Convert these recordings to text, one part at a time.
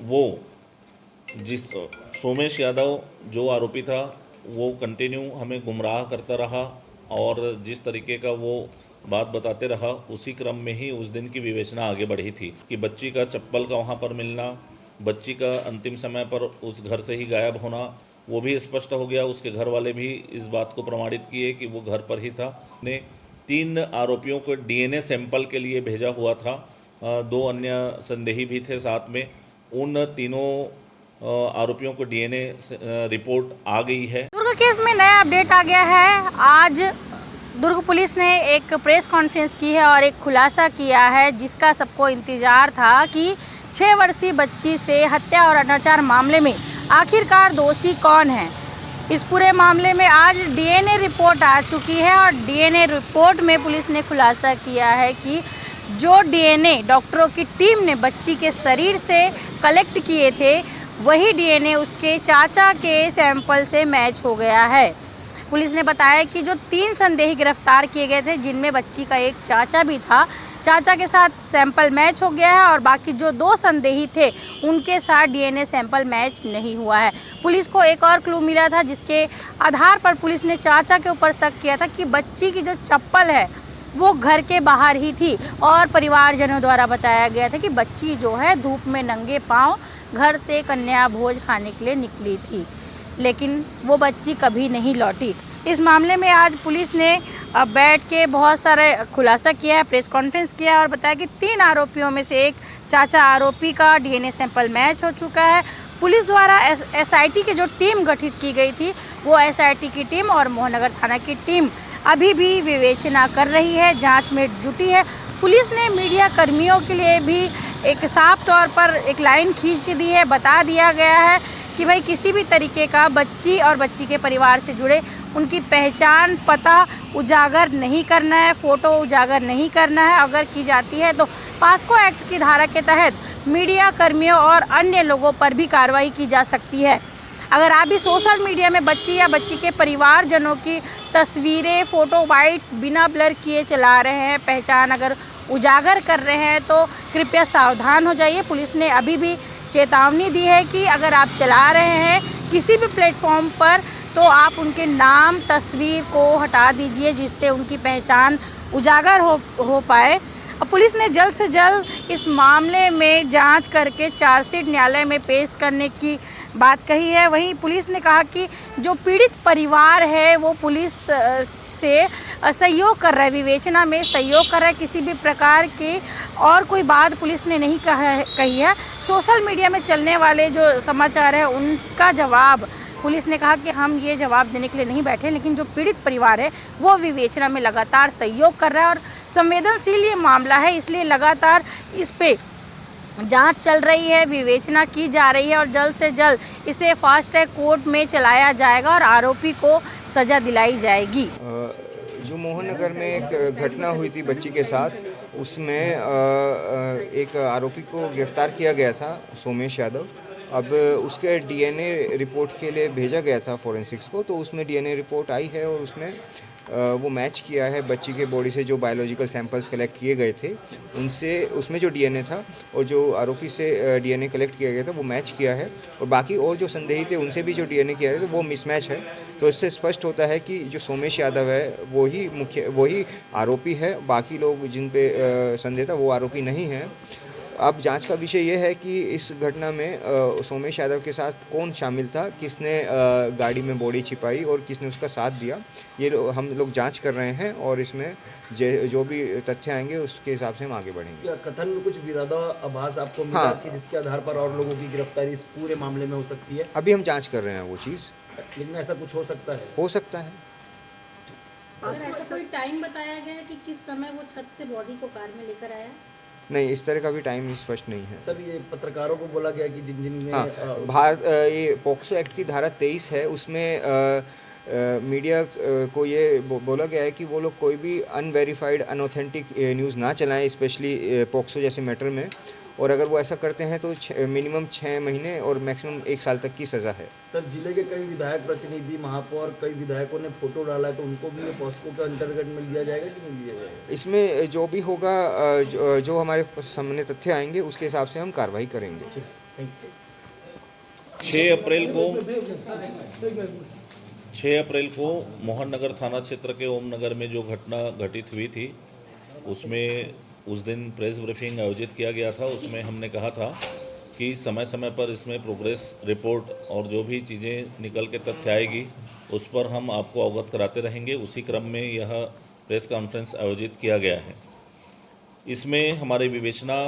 वो जिस सोमेश यादव जो आरोपी था वो कंटिन्यू हमें गुमराह करता रहा और जिस तरीके का वो बात बताते रहा, उसी क्रम में ही उस दिन की विवेचना आगे बढ़ी थी कि बच्ची का चप्पल का वहाँ पर मिलना, बच्ची का अंतिम समय पर उस घर से ही गायब होना, वो भी स्पष्ट हो गया। उसके घर वाले भी इस बात को प्रमाणित किए कि वो घर पर ही था। ने 3 आरोपियों को डीएनए सैंपल के लिए भेजा हुआ था। 2 अन्य संदेही भी थे साथ में। उन तीनों आरोपियों को डीएनए रिपोर्ट आ गई है। दुर्ग केस में नया अपडेट आ गया है। आज दुर्ग पुलिस ने एक प्रेस कॉन्फ्रेंस की है और एक खुलासा किया है जिसका सबको इंतजार था कि 6 वर्षीय बच्ची से हत्या और अनाचार मामले में आखिरकार दोषी कौन है। इस पूरे मामले में आज डीएनए रिपोर्ट आ चुकी है और डीएनए रिपोर्ट में पुलिस ने खुलासा किया है कि जो डीएनए डॉक्टरों की टीम ने बच्ची के शरीर से कलेक्ट किए थे, वही डीएनए उसके चाचा के सैंपल से मैच हो गया है। पुलिस ने बताया कि जो 3 संदेही गिरफ्तार किए गए थे, जिनमें बच्ची का एक चाचा भी था, चाचा के साथ सैंपल मैच हो गया है और बाकी जो 2 संदेही थे उनके साथ डीएनए सैंपल मैच नहीं हुआ है। पुलिस को एक और क्लू मिला था जिसके आधार पर पुलिस ने चाचा के ऊपर शक किया था कि बच्ची की जो चप्पल है वो घर के बाहर ही थी और परिवारजनों द्वारा बताया गया था कि बच्ची जो है धूप में नंगे पांव घर से कन्या भोज खाने के लिए निकली थी, लेकिन वो बच्ची कभी नहीं लौटी। इस मामले में आज पुलिस ने बैठ के बहुत सारे खुलासा किया है, प्रेस कॉन्फ्रेंस किया है और बताया कि 3 आरोपियों में से एक चाचा आरोपी का डीएनए सैंपल मैच हो चुका है। पुलिस द्वारा एसआईटी की जो टीम गठित की गई थी, वो एसआईटी की टीम और मोहननगर थाना की टीम अभी भी विवेचना कर रही है, जांच में जुटी है। पुलिस ने मीडिया कर्मियों के लिए भी एक साफ तौर पर एक लाइन खींच दी है, बता दिया गया है कि भाई किसी भी तरीके का बच्ची और बच्ची के परिवार से जुड़े उनकी पहचान पता उजागर नहीं करना है, फ़ोटो उजागर नहीं करना है। अगर की जाती है तो पास्को एक्ट की धारा के तहत मीडिया कर्मियों और अन्य लोगों पर भी कार्रवाई की जा सकती है। अगर आप भी सोशल मीडिया में बच्ची या बच्ची के परिवारजनों की तस्वीरें, फ़ोटो बाइट्स बिना ब्लर किए चला रहे हैं, पहचान अगर उजागर कर रहे हैं तो कृपया सावधान हो जाइए। पुलिस ने अभी भी चेतावनी दी है कि अगर आप चला रहे हैं किसी भी प्लेटफॉर्म पर तो आप उनके नाम, तस्वीर को हटा दीजिए जिससे उनकी पहचान उजागर हो पाए। पुलिस ने जल्द से जल्द इस मामले में जांच करके चार्जशीट न्यायालय में पेश करने की बात कही है। वहीं पुलिस ने कहा कि जो पीड़ित परिवार है वो पुलिस से सहयोग कर रहा है, विवेचना में सहयोग कर रहा है। किसी भी प्रकार की और कोई बात पुलिस ने नहीं कही है। सोशल मीडिया में चलने वाले जो समाचार है उनका जवाब पुलिस ने कहा कि हम ये जवाब देने के लिए नहीं बैठे, लेकिन जो पीड़ित परिवार है वो विवेचना में लगातार सहयोग कर रहा है और संवेदनशील ये मामला है, इसलिए लगातार इस पे जांच चल रही है, विवेचना की जा रही है और जल्द से जल्द इसे फास्ट ट्रैक कोर्ट में चलाया जाएगा और आरोपी को सज़ा दिलाई जाएगी। जो मोहननगर में एक घटना हुई थी बच्ची के साथ, उसमें एक आरोपी को गिरफ्तार किया गया था, सोमेश यादव। अब उसके डीएनए रिपोर्ट के लिए भेजा गया था फॉरेंसिक्स को, तो उसमें डीएनए रिपोर्ट आई है और उसमें वो मैच किया है बच्ची के बॉडी से जो बायोलॉजिकल सैंपल्स कलेक्ट किए गए थे उनसे, उसमें जो डीएनए था और जो आरोपी से डीएनए कलेक्ट किया गया था वो मैच किया है और बाकी और जो संदेही थे उनसे भी जो डीएनए किया गया था वो मिसमैच है। तो इससे स्पष्ट होता है कि जो सोमेश यादव है वही आरोपी है, बाकी लोग जिन पे संदेह था वो आरोपी नहीं है। अब जांच का विषय यह है कि इस घटना में सोमेश यादव के साथ कौन शामिल था, किसने गाड़ी में बॉडी छिपाई और किसने उसका साथ दिया, ये हम लोग जांच कर रहे हैं और इसमें जो भी तथ्य आएंगे उसके हिसाब से हम आगे बढ़ेंगे। क्या कथन में कुछ विरोधाभास आपको मिला? हाँ, कि जिसके आधार पर और लोगों की गिरफ्तारी इस पूरे मामले में हो सकती है? अभी हम जाँच कर रहे हैं वो चीज़, लेकिन ऐसा कुछ हो सकता है? हो सकता है। और ऐसा कोई टाइम बताया गया है कि किस समय वो छत से बॉडी को कार में लेकर आया? नहीं, इस तरह का भी टाइम स्पष्ट नहीं है। सर, ये पत्रकारों को बोला गया कि जिन ये पॉक्सो एक्ट की धारा 23 है, उसमें मीडिया को ये बोला गया है कि वो लोग कोई भी अनवेरीफाइड अनऑथेंटिक न्यूज़ ना चलाएं, स्पेशली पॉक्सो जैसे मैटर में, और अगर वो ऐसा करते हैं तो मिनिमम 6 महीने और मैक्सिमम 1 साल तक की सज़ा है। सर, जिले के कई विधायक प्रतिनिधि, महापौर, कई विधायकों ने फोटो डाला है, तो उनको भी ये पॉस्को के अंतर्गत में लिया जाएगा कि नहीं लिया जाएगा? इसमें जो भी होगा, जो हमारे सामने तथ्य आएंगे उसके हिसाब से हम कार्रवाई करेंगे। Thank you. 6 अप्रैल को मोहन नगर थाना क्षेत्र के ओम नगर में जो घटना घटित हुई थी उसमें उस दिन प्रेस ब्रीफिंग आयोजित किया गया था। उसमें हमने कहा था कि समय समय पर इसमें प्रोग्रेस रिपोर्ट और जो भी चीज़ें निकल के तथ्य आएगी उस पर हम आपको अवगत कराते रहेंगे। उसी क्रम में यह प्रेस कॉन्फ्रेंस आयोजित किया गया है। इसमें हमारी विवेचना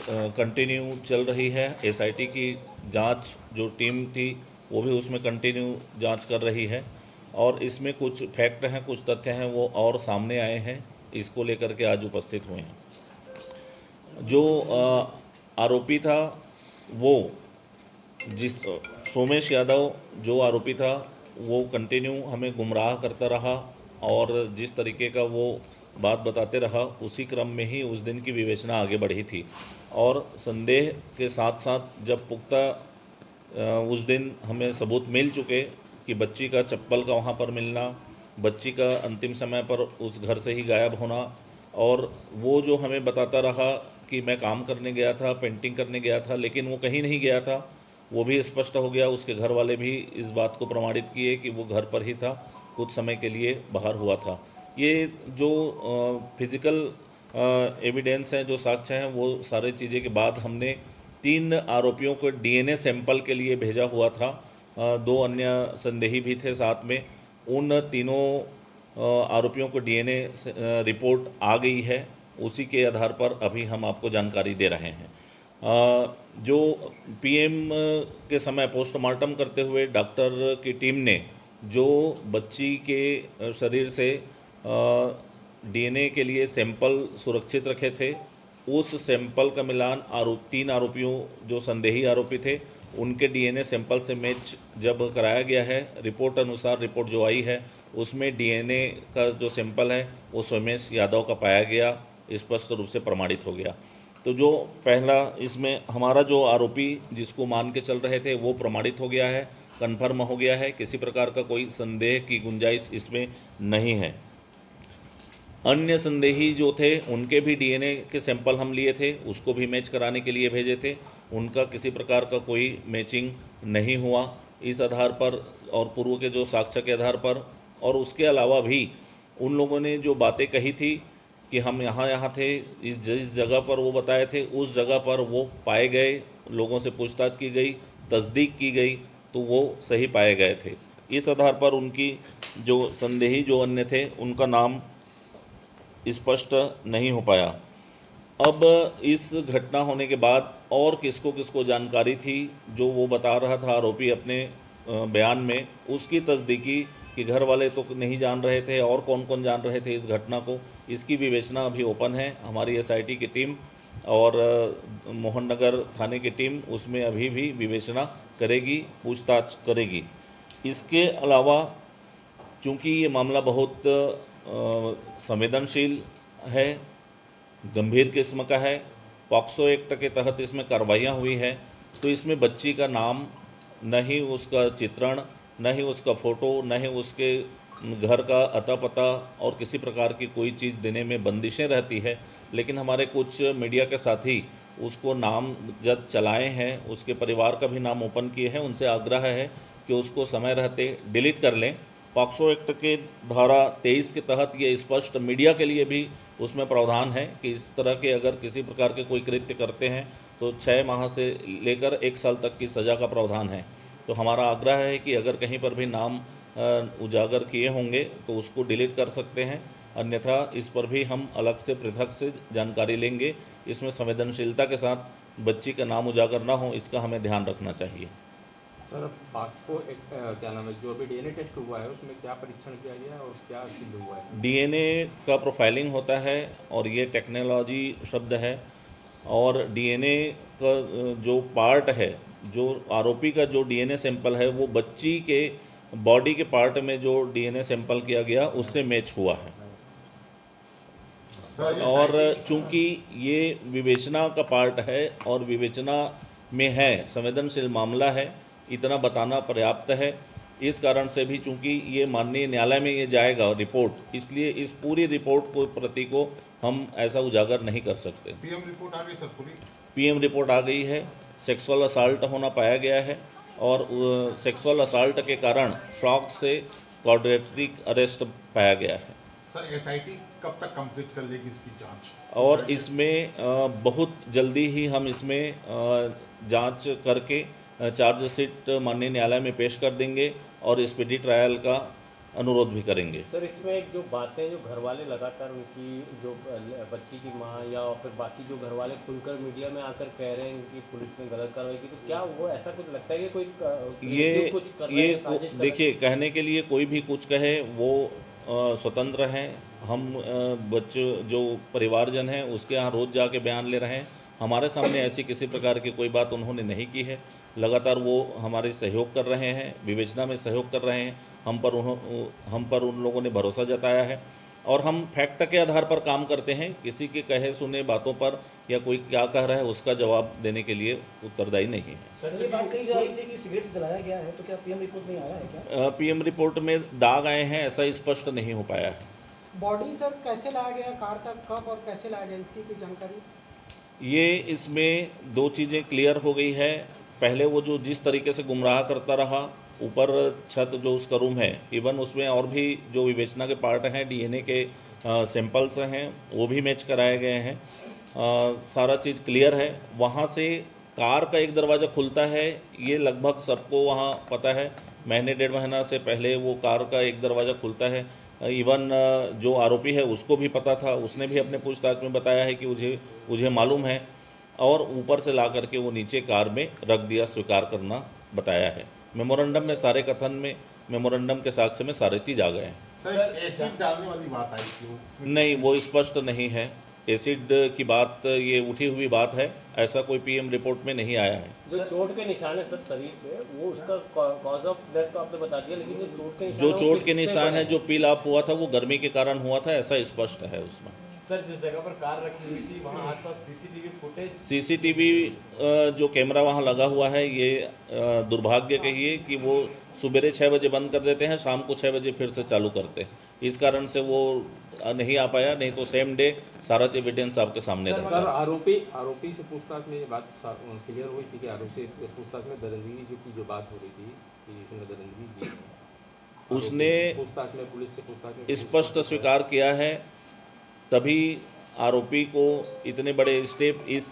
कंटिन्यू चल रही है। एसआईटी की जांच जो टीम थी वो भी उसमें कंटिन्यू जांच कर रही है और इसमें कुछ फैक्ट हैं, कुछ तथ्य हैं वो और सामने आए हैं, इसको लेकर के आज उपस्थित हुए हैं। जो आरोपी था वो सोमेश यादव जो आरोपी था वो कंटिन्यू हमें गुमराह करता रहा और जिस तरीके का वो बात बताते रहा उसी क्रम में ही उस दिन की विवेचना आगे बढ़ी थी। और संदेह के साथ साथ जब पुख्ता उस दिन हमें सबूत मिल चुके कि बच्ची का चप्पल का वहाँ पर मिलना, बच्ची का अंतिम समय पर उस घर से ही गायब होना और वो जो हमें बताता रहा कि मैं काम करने गया था, पेंटिंग करने गया था, लेकिन वो कहीं नहीं गया था, वो भी स्पष्ट हो गया। उसके घर वाले भी इस बात को प्रमाणित किए कि वो घर पर ही था, कुछ समय के लिए बाहर हुआ था। ये जो फिजिकल एविडेंस हैं, जो साक्ष्य हैं, वो सारे चीज़ें के बाद हमने 3 आरोपियों को डीएनए सैंपल के लिए भेजा हुआ था। 2 अन्य संदेही भी थे साथ में। उन तीनों आरोपियों को डीएनए रिपोर्ट आ गई है, उसी के आधार पर अभी हम आपको जानकारी दे रहे हैं। जो पीएम के समय पोस्टमार्टम करते हुए डॉक्टर की टीम ने जो बच्ची के शरीर से डीएनए के लिए सैंपल सुरक्षित रखे थे, उस सैंपल का मिलान 3 आरोपियों जो संदेही आरोपी थे उनके डीएनए सैंपल से मैच जब कराया गया है, रिपोर्ट अनुसार रिपोर्ट जो आई है उसमें डीएनए का जो सैंपल है वो सोमेश यादव का पाया गया, स्पष्ट रूप से प्रमाणित हो गया। तो जो पहला इसमें हमारा जो आरोपी जिसको मान के चल रहे थे वो प्रमाणित हो गया है, कन्फर्म हो गया है, किसी प्रकार का कोई संदेह की गुंजाइश इसमें नहीं है। अन्य संदेही जो थे उनके भी डीएनए के सैंपल हम लिए थे, उसको भी मैच कराने के लिए भेजे थे, उनका किसी प्रकार का कोई मैचिंग नहीं हुआ। इस आधार पर और पूर्व के जो साक्ष्य के आधार पर और उसके अलावा भी उन लोगों ने जो बातें कही थी कि हम यहाँ थे, जिस जगह पर वो बताए थे उस जगह पर वो पाए गए, लोगों से पूछताछ की गई, तस्दीक की गई तो वो सही पाए गए थे। इस आधार पर उनकी जो संदेही जो अन्य थे उनका नाम स्पष्ट नहीं हो पाया। अब इस घटना होने के बाद और किसको किसको जानकारी थी जो वो बता रहा था आरोपी अपने बयान में, उसकी तस्दीकी कि घर वाले तो नहीं जान रहे थे और कौन कौन जान रहे थे इस घटना को, इसकी विवेचना अभी ओपन है। हमारी एसआईटी की टीम और मोहन नगर थाने की टीम उसमें अभी भी विवेचना करेगी, पूछताछ करेगी। इसके अलावा चूँकि ये मामला बहुत संवेदनशील है, गंभीर किस्म का है, पॉक्सो एक्ट के तहत इसमें कार्रवाइयाँ हुई है, तो इसमें बच्ची का नाम, न ही उसका चित्रण, न ही उसका फ़ोटो, न ही उसके घर का अता पता और किसी प्रकार की कोई चीज़ देने में बंदिशें रहती है। लेकिन हमारे कुछ मीडिया के साथी उसको नाम जब चलाए हैं, उसके परिवार का भी नाम ओपन किए हैं, उनसे आग्रह है कि उसको समय रहते डिलीट कर लें। पॉक्सो एक्ट के धारा 23 के तहत ये स्पष्ट मीडिया के लिए भी उसमें प्रावधान है कि इस तरह के अगर किसी प्रकार के कोई कृत्य करते हैं तो 6 माह से लेकर 1 साल तक की सज़ा का प्रावधान है। तो हमारा आग्रह है कि अगर कहीं पर भी नाम उजागर किए होंगे तो उसको डिलीट कर सकते हैं, अन्यथा इस पर भी हम अलग से पृथक से जानकारी लेंगे। इसमें संवेदनशीलता के साथ बच्ची का नाम उजागर ना हो, इसका हमें ध्यान रखना चाहिए। सर, पॉक्सो क्या नाम है, जो अभी डीएनए टेस्ट हुआ है उसमें क्या परीक्षण किया गया और क्या सिद्ध हुआ है? डीएनए का प्रोफाइलिंग होता है और ये टेक्नोलॉजी शब्द है और डीएनए का जो पार्ट है, जो आरोपी का जो डीएनए सैंपल है वो बच्ची के बॉडी के पार्ट में जो डीएनए सैंपल किया गया उससे मैच हुआ है। और चूंकि ये विवेचना का पार्ट है और विवेचना में है, संवेदनशील मामला है, इतना बताना पर्याप्त है। इस कारण से भी चूंकि ये माननीय न्यायालय में ये जाएगा रिपोर्ट, इसलिए इस पूरी रिपोर्ट को प्रति को हम ऐसा उजागर नहीं कर सकते। पीएम रिपोर्ट आ गई सर पूरी? पीएम रिपोर्ट आ गई है, सेक्सुअल असल्ट होना पाया गया है और सेक्सुअल असल्ट के कारण शॉक से कार्डियक अरेस्ट पाया गया है। सर एसआईटी कब तक कंप्लीट कर लेगी इसकी जांच? और इसमें बहुत जल्दी ही हम इसमें जांच करके चार्जशीट माननीय न्यायालय में पेश कर देंगे और स्पीडी ट्रायल का अनुरोध भी करेंगे। सर इसमें एक जो बातें जो घर वाले लगातार उनकी जो बच्ची की माँ या फिर बाकी जो घर वाले खुलकर मीडिया में आकर कह रहे हैं कि पुलिस ने गलत कार्रवाई की, तो क्या वो ऐसा कुछ लगता है कि कोई ये कुछ कर रहे हैं, साजिश कर रहे हैं? देखिए, कहने के लिए कोई भी कुछ कहे, वो स्वतंत्र हैं। हम बच्चे जो परिवारजन हैं उसके यहाँ रोज़ जाके बयान ले रहे हैं। हमारे सामने ऐसी किसी प्रकार की कोई बात उन्होंने नहीं की है। लगातार वो हमारे सहयोग कर रहे हैं, विवेचना में सहयोग कर रहे हैं। हम पर उन लोगों ने भरोसा जताया है और हम फैक्ट के आधार पर काम करते हैं। किसी के कहे सुने बातों पर या कोई क्या कह रहा है उसका जवाब देने के लिए उत्तरदायी नहीं है। सर ये बात कही जा रही थी कि सिगरेट्स जलाया गया है, तो क्या पीएम रिपोर्ट में आया है क्या? पीएम रिपोर्ट में दाग आए हैं, ऐसा स्पष्ट नहीं हो पाया है। बॉडी सर कैसे लाया गया कार तक, कब और कैसे लाया गया, इसकी कोई जानकारी? ये इसमें दो चीज़ें क्लियर हो गई है। पहले वो जो जिस तरीके से गुमराह करता रहा, ऊपर छत जो उसका रूम है, इवन उसमें और भी जो विवेचना के पार्ट हैं, डीएनए के सैंपल्स हैं, वो भी मैच कराए गए हैं। सारा चीज़ क्लियर है। वहाँ से कार का एक दरवाज़ा खुलता है, ये लगभग सबको वहाँ पता है। महीने डेढ़ महीना से पहले वो कार का एक दरवाज़ा खुलता है। इवन जो आरोपी है उसको भी पता था, उसने भी अपने पूछताछ में बताया है कि मुझे मालूम है, और ऊपर से ला करके वो नीचे कार में रख दिया, स्वीकार करना बताया है। मेमोरेंडम में सारे कथन में, मेमोरेंडम के साक्ष्य में सारे चीज़ आ गए हैं। सर एसिड डालने वाली बात आई थी, नहीं, वो स्पष्ट नहीं है। एसिड की बात ये उठी हुई बात है, ऐसा कोई पीएम रिपोर्ट में नहीं आया है। जो चोट के निशान है सर शरीर पे, वो उसका कॉज ऑफ डेथ तो आपने बता दिया, लेकिन जो चोट के निशान जो है, वो चोट के किससे निशान बने है, हैं? जो पील ऑफ हुआ था, वो गर्मी के कारण हुआ था, ऐसा स्पष्ट है उसमें। सर जिस जगह पर कार रखी हुई थी वहाँ आसपास सीसीटीवी फुटेज, सीसीटीवी जो कैमरा वहाँ लगा हुआ है, ये दुर्भाग्य कहिए कि वो सुबह 6 बजे बंद कर देते हैं, शाम को 6 बजे फिर से चालू करते हैं। इस कारण से वो नहीं आ पाया, नहीं तो सेम डे सारा एविडेंस आपके सामने रहता। सर आरोपी से पूछताछ में ये बात क्लियर हुई थी कि आरोपी से पूछताछ में दरिंदगी की जो बात हो रही थी कि उसने दरिंदगी की है, उसने पूछताछ में, पुलिस से पूछताछ में स्पष्ट स्वीकार किया है। तभी आरोपी को इतने बड़े स्टेप, इस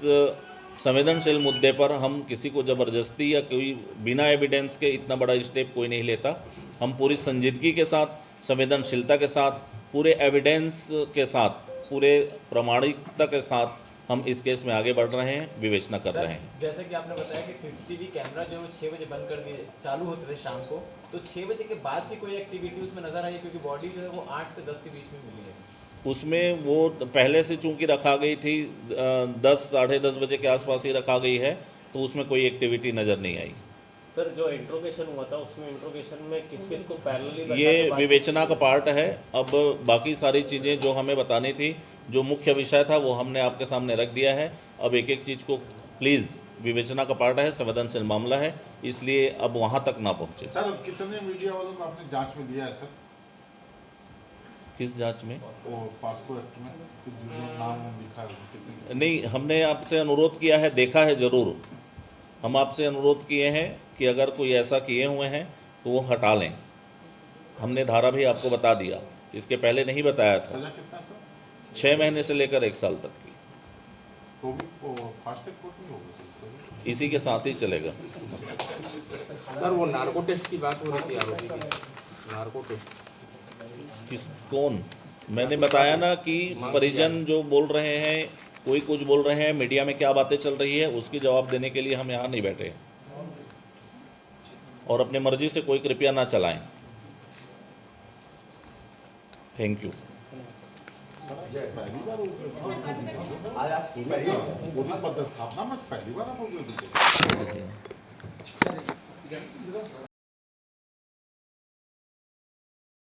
संवेदनशील मुद्दे पर हम किसी को ज़बरदस्ती या कोई बिना एविडेंस के इतना बड़ा स्टेप कोई नहीं लेता। हम पूरी संजीदगी के साथ, संवेदनशीलता के साथ, पूरे एविडेंस के साथ, पूरे प्रामाणिकता के साथ हम इस केस में आगे बढ़ रहे हैं, विवेचना कर रहे हैं। जैसे कि आपने बताया कि सीसीटीवी कैमरा जो 6 बजे बंद कर दिए, चालू होते थे शाम को, तो 6 बजे के बाद की कोई एक्टिविटी उसमें नजर आई? क्योंकि बॉडी जो है वो 8 से 10 के बीच में मिली है। उसमें वो पहले से चूंकि रखा गई थी, 10 साढ़े 10 बजे के आसपास ही रखा गई है, तो उसमें कोई एक्टिविटी नज़र नहीं आई। सर जो इंट्रोगेशन हुआ था उसमें इंट्रोगेशन में किस किस को पैरेलली ये विवेचना का पार्ट है। अब बाकी सारी चीज़ें जो हमें बतानी थी, जो मुख्य विषय था, वो हमने आपके सामने रख दिया है। अब एक एक चीज़ को प्लीज़, विवेचना का पार्ट है, संवेदनशील मामला है, इसलिए अब वहाँ तक ना पहुँचे। सर कितने मीडिया वालों को आपने जांच में लिया है सर? किस जांच में? वो पास्को एक्ट में कुछ जो नाम लिखा है कितने? नहीं, हमने आपसे अनुरोध किया है, देखा है ज़रूर। हम आपसे अनुरोध किए हैं कि अगर कोई ऐसा किए हुए हैं तो वो हटा लें। हमने धारा भी आपको बता दिया, इसके पहले नहीं बताया था। सजा कितना सर? 6 महीने से लेकर 1 साल तक की, तो भी फास्ट ट्रैक कोर्ट में होगा इसी के साथ ही चलेगा। सर वो नार्को टेस्ट की बात हो रही थी, आरोपी की नार्को टेस्ट कौन? मैंने बताया ना कि परिजन जो बोल रहे हैं, कोई कुछ बोल रहे हैं, मीडिया में क्या बातें चल रही है, उसकी जवाब देने के लिए हम यहाँ नहीं बैठे, और अपने मर्जी से कोई कृपया ना चलाएं। Thank you. पहली बार पदस्थापना में पहली बार आप हो गए।